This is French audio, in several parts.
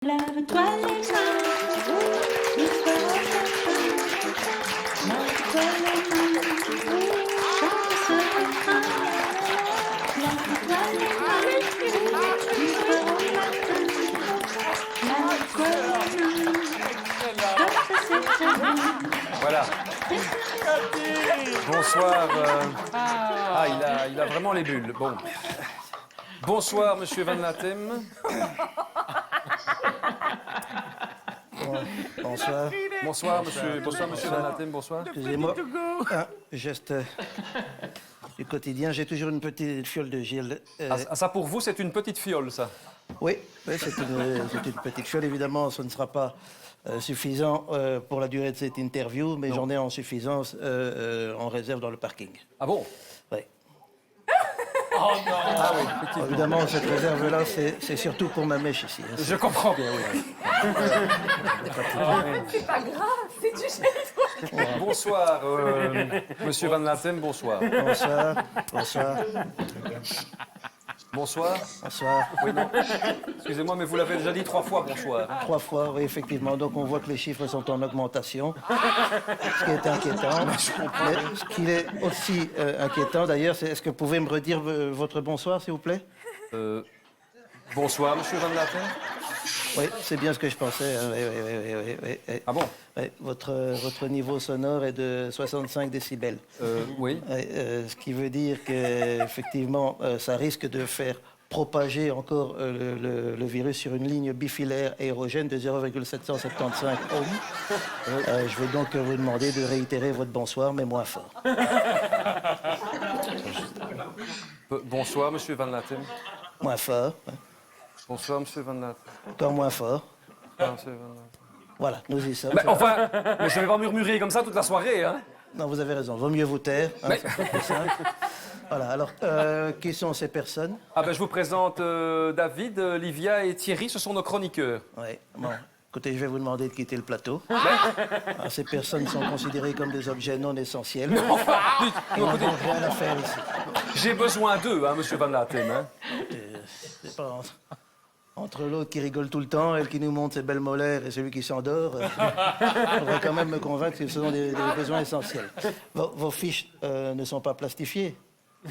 Lave-toi les mains, l'histoire au matin. Lave-toi les mains, chante ce refrain. Lave-toi les mains, l'histoire au matin. Lave-toi les mains, comme ça c'est très bien. Voilà. Bonsoir. Il a vraiment les bulles. Bon. Bonsoir, Monsieur Van Latem. Bonsoir. Bonsoir, Monsieur Van Latem. Bonsoir. Excusez-moi. Un geste du quotidien. J'ai toujours une petite fiole de gel. Ça, pour vous, c'est une petite fiole, ça. Oui, c'est une petite fiole. Évidemment, ce ne sera pas suffisant pour la durée de cette interview, mais j'en ai en suffisance en réserve dans le parking. Ah bon? Oui. Oh non! Ah oui, effectivement. Évidemment, cette réserve-là, c'est surtout pour ma mèche ici. Hein. Je comprends bien, oui. C'est pas grave, c'est du gel. Bonsoir, Monsieur Van Latem, bonsoir. Bonsoir. Bonsoir. Bonsoir. Bonsoir. Oui, non. Excusez-moi, mais vous l'avez déjà dit 3 fois, bonsoir. 3 fois, oui, effectivement. Donc, on voit que les chiffres sont en augmentation, ce qui est inquiétant. Mais ce qui est aussi inquiétant, d'ailleurs, c'est est-ce que vous pouvez me redire votre bonsoir, s'il vous plaît? Bonsoir, Monsieur Van Latem. Oui, c'est bien ce que je pensais. Hein. Oui. Ah bon? Oui, votre niveau sonore est de 65 décibels. Oui. Oui, ce qui veut dire qu'effectivement, ça risque de faire propager encore le virus sur une ligne bifilaire aérogène de 0,775 ohms. Je vais donc vous demander de réitérer votre bonsoir, mais moins fort. Bonsoir, Monsieur Van Latem. Moins fort. Hein. Bonsoir, Monsieur Van Latem. Encore moins fort. Bonsoir, Monsieur Van Latem. Voilà, nous y sommes. Mais enfin, mais je ne vais pas murmurer comme ça toute la soirée, hein. Non, vous avez raison. Vaut mieux vous taire. Hein, Mais- c'est plus simple. Voilà, alors, qui sont ces personnes? Ah ben, je vous présente David, Livia et Thierry, ce sont nos chroniqueurs. Oui, bon. Écoutez, je vais vous demander de quitter le plateau. Alors, ces personnes sont considérées comme des objets non essentiels. Enfin, Ils n'ont rien à faire ici. j'ai besoin d'eux, hein, Monsieur Van Latem. Hein. C'est pas entre l'autre qui rigole tout le temps, elle qui nous montre ses belles molaires et celui qui s'endort. Il faudrait quand même me convaincre que ce sont des besoins essentiels. Vos fiches ne sont pas plastifiées.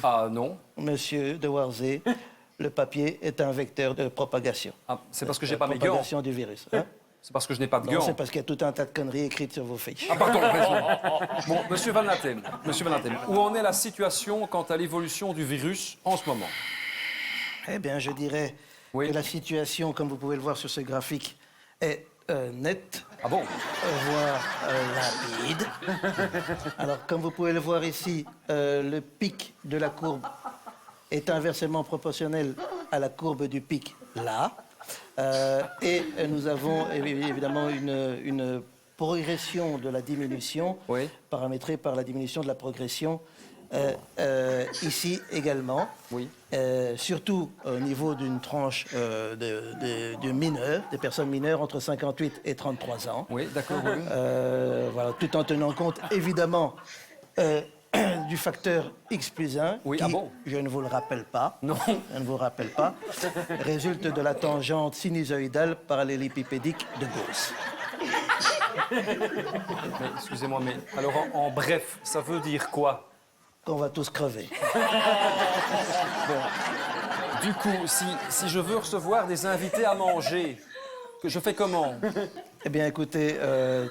Ah non. Monsieur de Warzé, le papier est un vecteur de propagation. Ah, c'est parce que j'ai pas mes gants. Propagation du virus. Hein? C'est parce que je n'ai pas de Non, gants. c'est parce qu'il y a tout un tas de conneries écrites sur vos fiches. Ah pardon, bon, Monsieur Van Latem, où en est la situation quant à l'évolution du virus en ce moment? Eh bien, je dirais Oui. que la situation, comme vous pouvez le voir sur ce graphique, est nette, Ah bon? voire limpide. Alors, comme vous pouvez le voir ici, le pic de la courbe est inversement proportionnel à la courbe du pic là. Et nous avons évidemment une progression de la diminution, Oui. paramétrée par la diminution de la progression ici également. Oui. Surtout au niveau d'une tranche de mineurs, des personnes mineures entre 58 et 33 ans. Oui, d'accord, oui. Voilà, tout en tenant compte évidemment du facteur X plus 1, Oui, qui, ah bon? je ne vous le rappelle pas, Non. je ne vous rappelle pas, résulte de la tangente sinusoïdale parallélépipédique de Gauss. Mais excusez-moi, mais alors en bref, ça veut dire quoi? Qu'on va tous crever. Du coup, si je veux recevoir des invités à manger, que je fais comment? Eh bien, écoutez,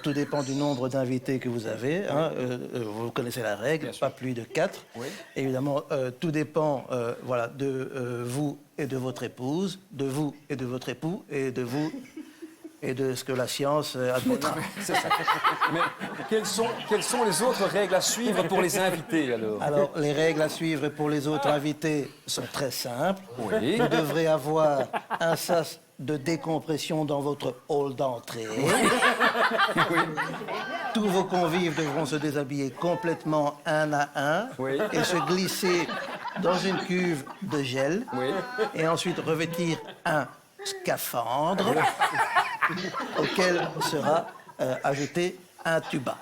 tout dépend du nombre d'invités que vous avez. Hein. Vous connaissez la règle, pas plus de 4. Oui. Évidemment, tout dépend voilà, de vous et de votre épouse, de vous et de votre époux, et de vous et de ce que la science admettra. C'est ça. Mais quelles sont les autres règles à suivre pour les invités, alors? Alors, les règles à suivre pour les autres invités sont très simples. Oui. Vous devrez avoir un sas de décompression dans votre hall d'entrée. Tous vos convives devront se déshabiller complètement un à un Oui. et se glisser dans une cuve de gel. Oui. Et ensuite revêtir un scaphandre auquel sera ajouté un tuba.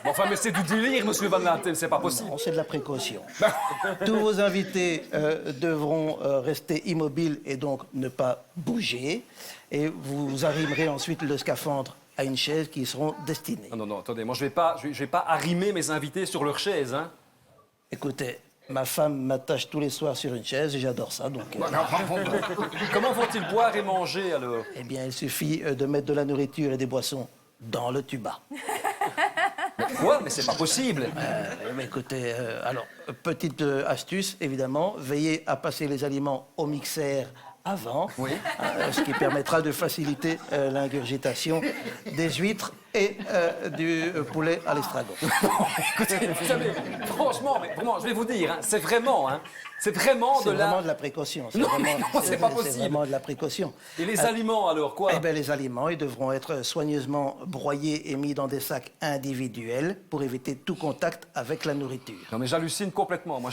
Bon, enfin, mais c'est du délire, monsieur Van Latem, c'est pas possible. Non, c'est de la précaution. Tous vos invités devront rester immobiles et donc ne pas bouger. Et vous arrimerez ensuite le scaphandre à une chaise qui y seront destinés. Non, non, non, attendez, moi je vais pas arrimer mes invités sur leur chaise, hein. Écoutez, ma femme m'attache tous les soirs sur une chaise et j'adore ça. Donc, Comment vont-ils boire et manger alors? eh bien, il suffit de mettre de la nourriture et des boissons dans le tuba. Quoi? Mais c'est pas possible. Mais écoutez, alors, petite astuce, évidemment, veillez à passer les aliments au mixeur avant, Oui. Ce qui permettra de faciliter l'ingurgitation des huîtres et du poulet à l'estragon. Écoutez, vous savez, franchement, mais vraiment, je vais vous dire, hein, c'est vraiment C'est vraiment de la précaution. Non, mais non, c'est pas possible. C'est vraiment de la précaution. Et les aliments alors, quoi? Eh bien, les aliments, ils devront être soigneusement broyés et mis dans des sacs individuels pour éviter tout contact avec la nourriture. Non, mais j'hallucine complètement, moi.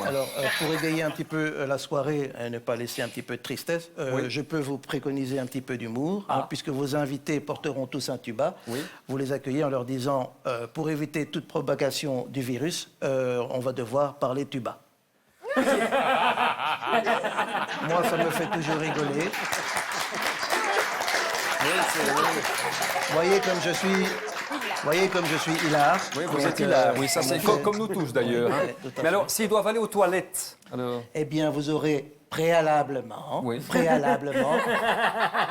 Alors, pour égayer un petit peu la soirée et ne pas laisser un petit peu de tristesse, Oui. je peux vous préconiser un petit peu d'humour, hein, puisque vos invités porteront tous un tuba. Oui. Vous les accueillez en leur disant, pour éviter toute propagation du virus, on va devoir parler tuba. Moi, ça me fait toujours rigoler. Voyez comme je suis hilar. Oui, vous Donc, êtes hilar. Oui, ça ça c'est me fait- comme nous tous d'ailleurs. hein. Ouais, tout à Mais fait. alors, s'ils doivent aller aux toilettes, alors... Eh bien, vous aurez préalablement Oui.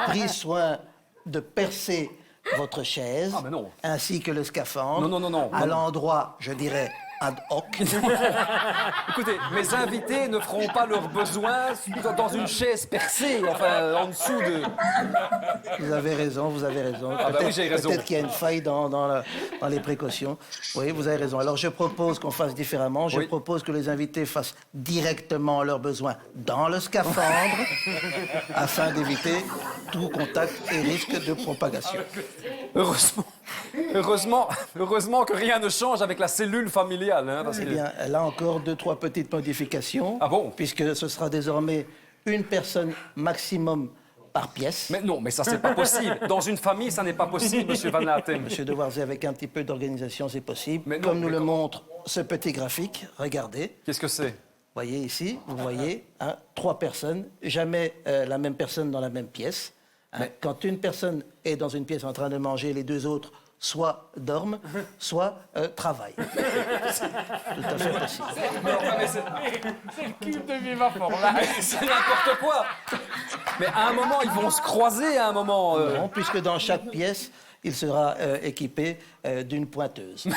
pris soin de percer votre chaise, Ah, mais non. ainsi que le scaphandre, Non. à l'endroit, je dirais, ad hoc. Écoutez, mes invités ne feront pas leurs besoins dans une chaise percée, enfin, en dessous de... Vous avez raison, vous avez raison. Ah bah oui, j'ai raison. Peut-être qu'il y a une faille dans les précautions. Oui, vous avez raison. Alors, je propose qu'on fasse différemment. Je Oui. propose que les invités fassent directement leurs besoins dans le scaphandre, afin d'éviter tout contact et risque de propagation. Heureusement que rien ne change avec la cellule familiale, hein, parce Eh que... bien, là encore, 2-3 petites modifications. Ah bon? Puisque ce sera désormais une personne maximum par pièce. Mais non, mais ça, c'est pas possible. Dans une famille, ça n'est pas possible, monsieur Van Latem. Monsieur De Warzé, avec un petit peu d'organisation, c'est possible. Mais non, Comme nous mais le comment? montre ce petit graphique, regardez. Qu'est-ce que c'est? Voyez ici, vous voyez, 3 personnes, jamais la même personne dans la même pièce. Mais- Quand une personne est dans une pièce en train de manger, les deux autres soit dorment, soit travaillent. Tout à fait possible. Mais enfin, mais c'est le cube de Viva Forla. C'est n'importe quoi. Mais à un moment, ils vont se croiser à un moment. Non, puisque dans chaque pièce, il sera équipé d'une pointeuse.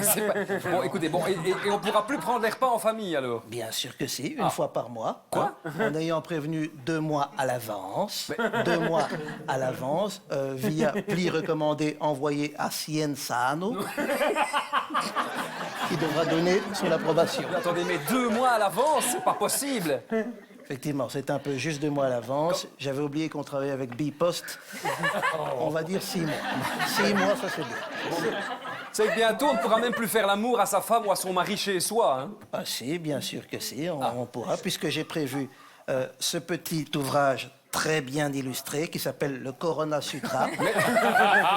C'est pas- Bon, écoutez, bon, et on pourra plus prendre les repas en famille alors. Bien sûr que si, une fois par mois. Quoi? En ayant prévenu 2 mois à l'avance. 2 mois à l'avance, via pli recommandé envoyé à Cienzano, qui devra donner son approbation. Attendez, mais 2 mois à l'avance, c'est pas possible. Effectivement, c'est un peu juste 2 mois à l'avance. J'avais oublié qu'on travaillait avec Bipost. On va dire 6 mois. 6 mois, ça c'est bien. C'est que bientôt, on ne pourra même plus faire l'amour à sa femme ou à son mari chez soi. Hein. Ah si, bien sûr que si, on pourra, puisque j'ai prévu ce petit ouvrage très bien illustré qui s'appelle le Corona Sutra.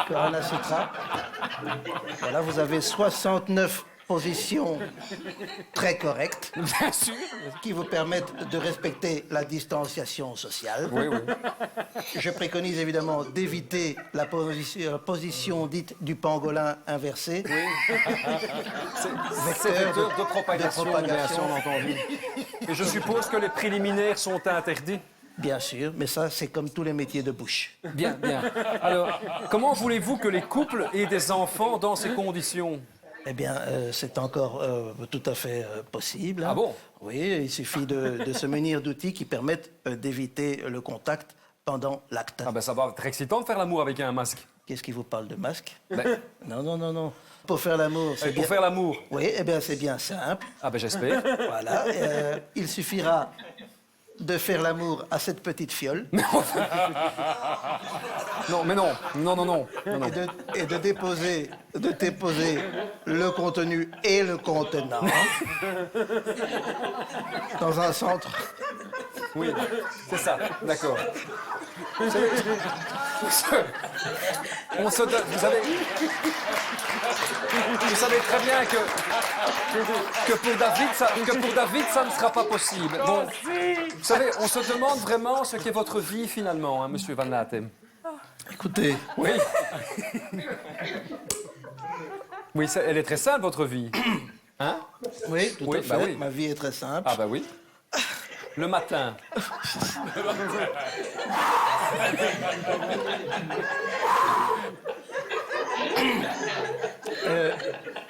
Corona Sutra. Voilà, vous avez 69 positions très correctes Bien sûr. qui vous permettent de respecter la distanciation sociale. Oui, oui. Je préconise évidemment d'éviter la position dite du pangolin inversé. C'est vecteur de propagation, bien sûr, on a entendu. Et je suppose que les préliminaires sont interdits. Bien sûr, mais ça, c'est comme tous les métiers de bouche. Bien, bien. Alors, comment voulez-vous que les couples aient des enfants dans ces conditions? Eh bien, c'est encore tout à fait possible. hein. Ah bon? Oui, il suffit de se munir d'outils qui permettent d'éviter le contact pendant l'acte. Ah ben ça va être excitant de faire l'amour avec un masque. Qu'est-ce qui vous parle de masque? Ben, Non. Pour faire l'amour, c'est et pour bien... faire l'amour. Oui, eh bien, c'est bien simple. Ah ben j'espère. Voilà, il suffira de faire l'amour à cette petite fiole Non, mais non. Non. et de déposer le contenu et le contenant dans un centre. Oui, c'est ça, d'accord. On se donne, vous savez très bien que pour David, ça ne sera pas possible. Bon, vous savez, on se demande vraiment ce qu'est votre vie finalement, hein, Monsieur Van Latem. Écoutez, Oui. Oui, elle est très simple, votre vie. Hein? oui, tout Oui, à fait. bah oui. Ma vie est très simple. Ah bah oui. Le matin.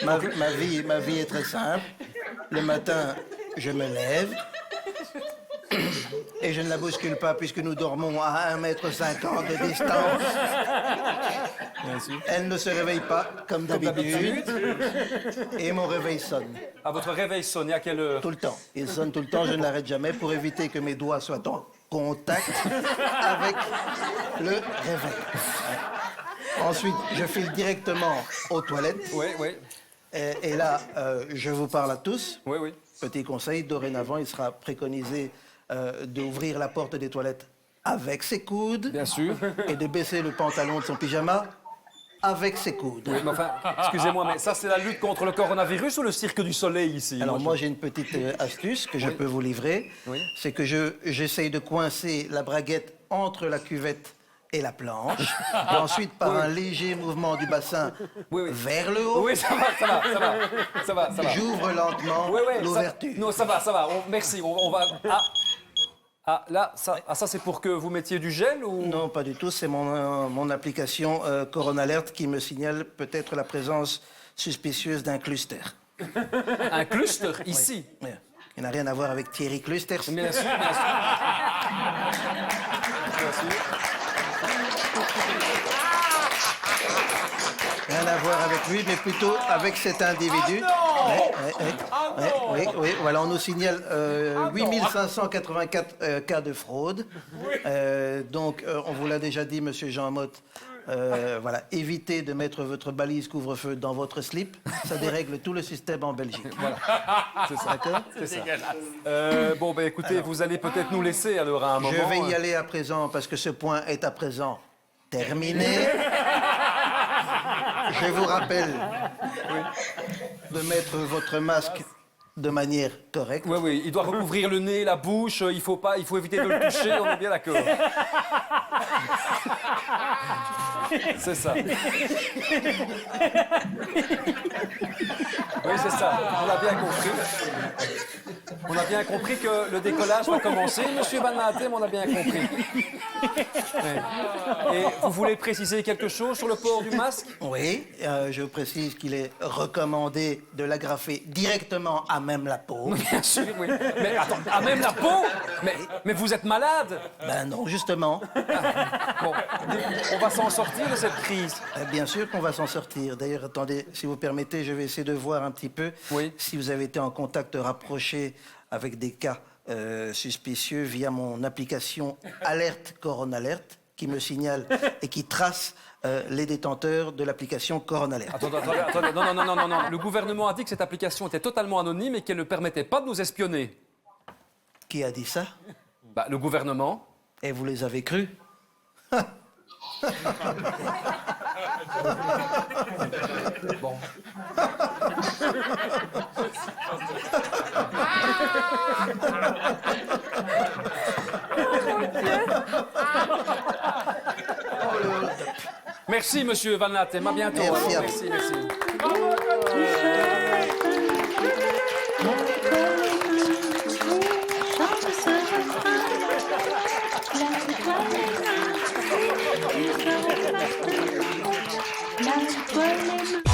Ma vie est très simple. Le matin, je me lève. Et je ne la bouscule pas puisque nous dormons à 1,50 m de distance. Elle ne se réveille pas comme d'habitude. Et mon réveil sonne. À votre réveil sonne, et à quelle heure? Tout le temps. Il sonne tout le temps, je ne l'arrête jamais pour éviter que mes doigts soient en contact avec le réveil. Ensuite, je file directement aux toilettes. Oui, oui. Et là, je vous parle à tous. Oui, oui. Petit conseil, dorénavant, il sera préconisé d'ouvrir la porte des toilettes avec ses coudes. Bien sûr. Et de baisser le pantalon de son pyjama avec ses coudes. Oui, mais enfin, excusez-moi, mais ça, c'est la lutte contre le coronavirus ou le cirque du soleil ici? Alors moi, j'ai une petite astuce que je peux vous livrer. Oui. C'est que j'essaye de coincer la braguette entre la cuvette et la planche. Et ensuite, par un léger mouvement du bassin Oui, oui. vers le haut, Oui, ça va. j'ouvre lentement Oui, oui. l'ouverture. Non, ça va. Merci. On va. Ah, là, ça c'est pour que vous mettiez du gel ou? Non, pas du tout. C'est mon application Corona Alert qui me signale peut-être la présence suspicieuse d'un cluster. Un cluster ici. Oui. Il n'a rien à voir avec Thierry Clusters. Bien sûr. Rien à voir avec lui, mais plutôt avec cet individu. Oui, voilà, on nous signale 8584 cas de fraude. Donc, on vous l'a déjà dit, monsieur Jean Motte, voilà, évitez de mettre votre balise couvre-feu dans votre slip. Ça dérègle tout le système en Belgique. Voilà. C'est ça. D'accord? C'est ça. Bon, ben écoutez, vous allez peut-être nous laisser alors à un moment. Je vais y aller à présent parce que ce point est à présent terminé. Je vous rappelle de mettre votre masque de manière correcte. Oui, il doit recouvrir le nez, la bouche, il faut éviter de le toucher, on est bien d'accord. C'est ça. Oui, c'est ça, on a bien compris. On a bien compris que le décollage va commencer, monsieur Van Latem, on a bien compris. Ouais. Et vous voulez préciser quelque chose sur le port du masque? Oui, je précise qu'il est recommandé de l'agrafer directement à même la peau. Bien sûr, oui. Mais attends, à même la peau? Mais vous êtes malade? Ben non, justement. Bon, on va s'en sortir de cette crise. Bien sûr qu'on va s'en sortir. D'ailleurs, attendez, si vous permettez, je vais essayer de voir un petit peu si vous avez été en contact rapproché avec des cas suspicieux via mon application Alerte Corona Alert qui me signale et qui trace les détenteurs de l'application Corona Alert. Attendez. Non. Le gouvernement a dit que cette application était totalement anonyme et qu'elle ne permettait pas de nous espionner. Qui a dit ça? Bah, le gouvernement. Et vous les avez crus? Bon. Merci, monsieur Van Latem. À bientôt. Merci à vous. Merci. La toile est